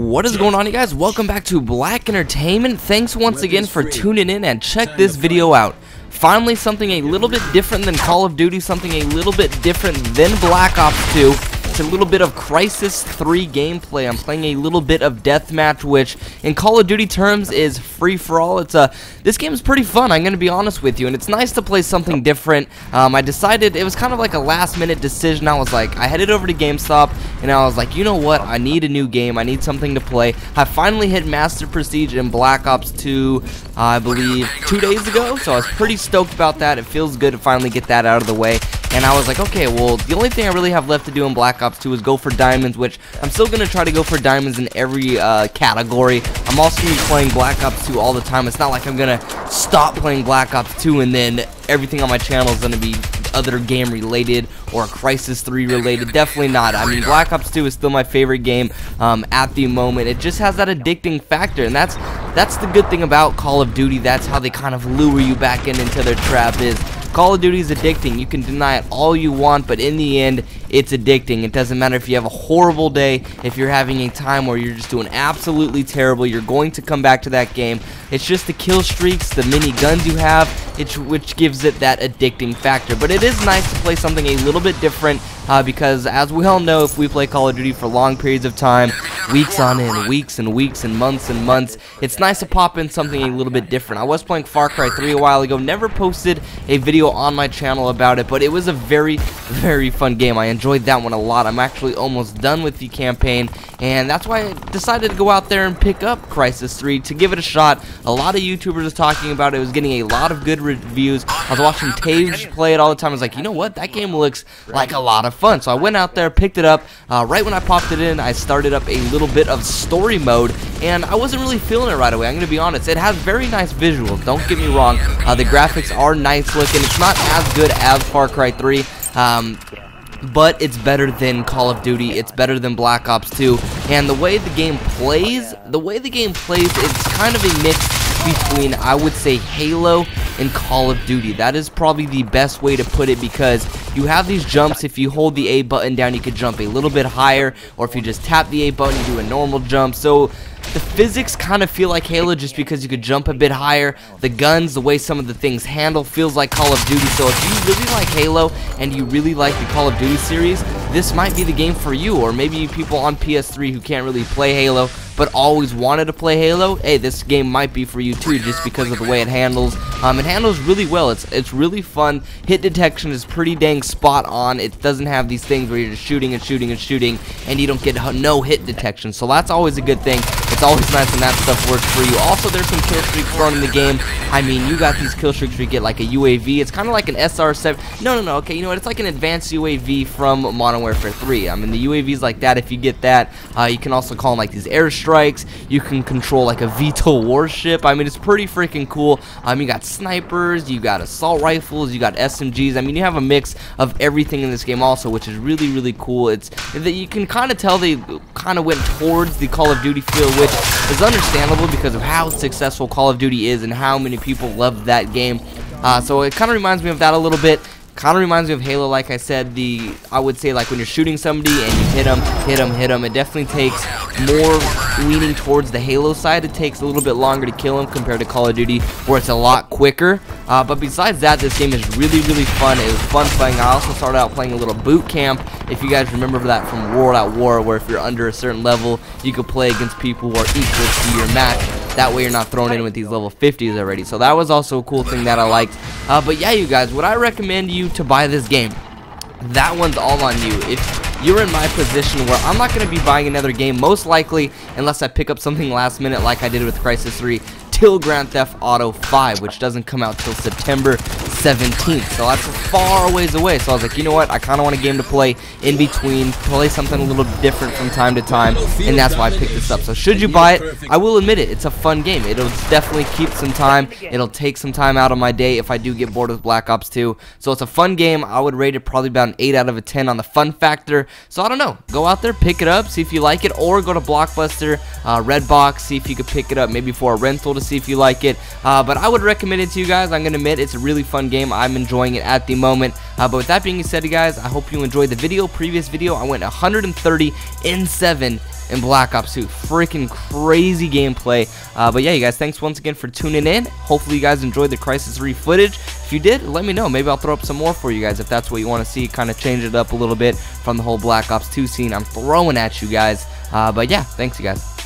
What is going on, you guys? Welcome back to Black Entertainment. Thanks once again for tuning in, and check this video out. Finally, something a little bit different than Call of Duty, something a little bit different than Black Ops 2. It's a little bit of Crysis 3 gameplay. I'm playing a little bit of deathmatch, which in Call of Duty terms is free-for-all. This game is pretty fun, I'm going to be honest with you, and it's nice to play something different. I decided, it was kind of like a last-minute decision. I headed over to GameStop, and I was like, you know what, I need a new game, I need something to play. I finally hit Master Prestige in Black Ops 2, I believe, 2 days ago, so I was pretty stoked about that. It feels good to finally get that out of the way. And I was like, okay, well, the only thing I really have left to do in Black Ops 2 is go for diamonds, which I'm still going to try to go for diamonds in every category. I'm also going to be playing Black Ops 2 all the time. It's not like I'm going to stop playing Black Ops 2 and then everything on my channel is going to be other game related or Crysis 3 related. Definitely not. I mean, Black Ops 2 is still my favorite game at the moment. It just has that addicting factor, and that's the good thing about Call of Duty. That's how they kind of lure you back into their trap. Is Call of Duty is addicting. You can deny it all you want, but in the end, it's addicting. It doesn't matter if you have a horrible day, if you're having a time where you're just doing absolutely terrible, you're going to come back to that game. It's just the kill streaks, the mini guns you have, which gives it that addicting factor. But it is nice to play something a little bit different, because as we all know, if we play Call of Duty for long periods of time, weeks on end, weeks and weeks and months, it's nice to pop in something a little bit different. I was playing Far Cry 3 a while ago, never posted a video on my channel about it, but it was a very, very fun game. I enjoyed that one a lot. I'm actually almost done with the campaign, and that's why I decided to go out there and pick up Crysis 3 to give it a shot. A lot of YouTubers are talking about it. It was getting a lot of good reviews. I was watching Taves play it all the time. I was like, you know what, that game looks like a lot of fun. So I went out there, picked it up. Right when I popped it in, I started up a little bit of story mode, and I wasn't really feeling it right away. I'm going to be honest. It has very nice visuals, don't get me wrong. The graphics are nice looking. It's not as good as Far Cry 3, but it's better than Call of Duty. It's better than Black Ops 2. And the way the game plays, it's kind of a mix between, I would say, Halo and Call of Duty. That is probably the best way to put it, because you have these jumps. If you hold the A button down, you could jump a little bit higher, or if you just tap the A button, you do a normal jump. So the physics kind of feel like Halo just because you could jump a bit higher. The guns, the way some of the things handle, feels like Call of Duty. So if you really like Halo and you really like the Call of Duty series, this might be the game for you. Or maybe people on PS3 who can't really play Halo but always wanted to play Halo, hey, this game might be for you too, just because of the way it handles. It handles really well. It's really fun. Hit detection is pretty dang spot on. It doesn't have these things where you're just shooting and shooting and shooting and you don't get no hit detection, so that's always a good thing. It's always nice when that stuff works for you. Also, there's some kill streaks thrown in the game. I mean, you got these kill streaks where you get like a UAV. It's kind of like an SR7. No, okay, you know what? It's like an advanced UAV from Modern Warfare 3. I mean, the UAVs like that, if you get that, you can also call them like these airstrikes. You can control like a VTOL warship. I mean, it's pretty freaking cool. You got snipers, you got assault rifles, you got SMGs. I mean, you have a mix of everything in this game also, which is really, really cool. It's that you can kind of tell they kind of went towards the Call of Duty feel, which is understandable because of how successful Call of Duty is and how many people love that game. So it kind of reminds me of that a little bit. Kind of reminds me of Halo, like I said. I would say, like when you're shooting somebody and you hit them, it definitely takes more leaning towards the Halo side. It takes a little bit longer to kill them compared to Call of Duty, where it's a lot quicker. But besides that, this game is really, really fun. It was fun playing. I also started out playing a little boot camp. If you guys remember that from World at War, where if you're under a certain level, you could play against people who are equal to your match. That way you're not thrown in with these level 50s already. So that was also a cool thing that I liked. But yeah, you guys, would I recommend you to buy this game? That one's all on you. If you're in my position where I'm not going to be buying another game, most likely, unless I pick up something last minute like I did with Crysis 3, till Grand Theft Auto 5, which doesn't come out till September 17th, so that's a far ways away. So I was like, you know what, I kind of want a game to play in between, play something a little different from time to time, and that's why I picked this up. So should you buy it, I will admit it, it's a fun game. It'll definitely keep some time. It'll take some time out of my day if I do get bored with Black Ops 2. So it's a fun game. I would rate it probably about an 8 out of a 10 on the fun factor. So I don't know, go out there, pick it up, see if you like it, or go to Blockbuster, Redbox, see if you could pick it up maybe for a rental to see if you like it. But I would recommend it to you guys. I'm gonna admit it's a really fun fun game. I'm enjoying it at the moment. But with that being said, guys, I hope you enjoyed the video. Previous video, I went 130 in 7 in Black Ops 2. Freaking crazy gameplay. But yeah, you guys, thanks once again for tuning in. Hopefully you guys enjoyed the Crysis 3 footage. If you did, let me know. Maybe I'll throw up some more for you guys if that's what you want to see. Kind of change it up a little bit from the whole Black Ops 2 scene I'm throwing at you guys. But yeah, thanks you guys.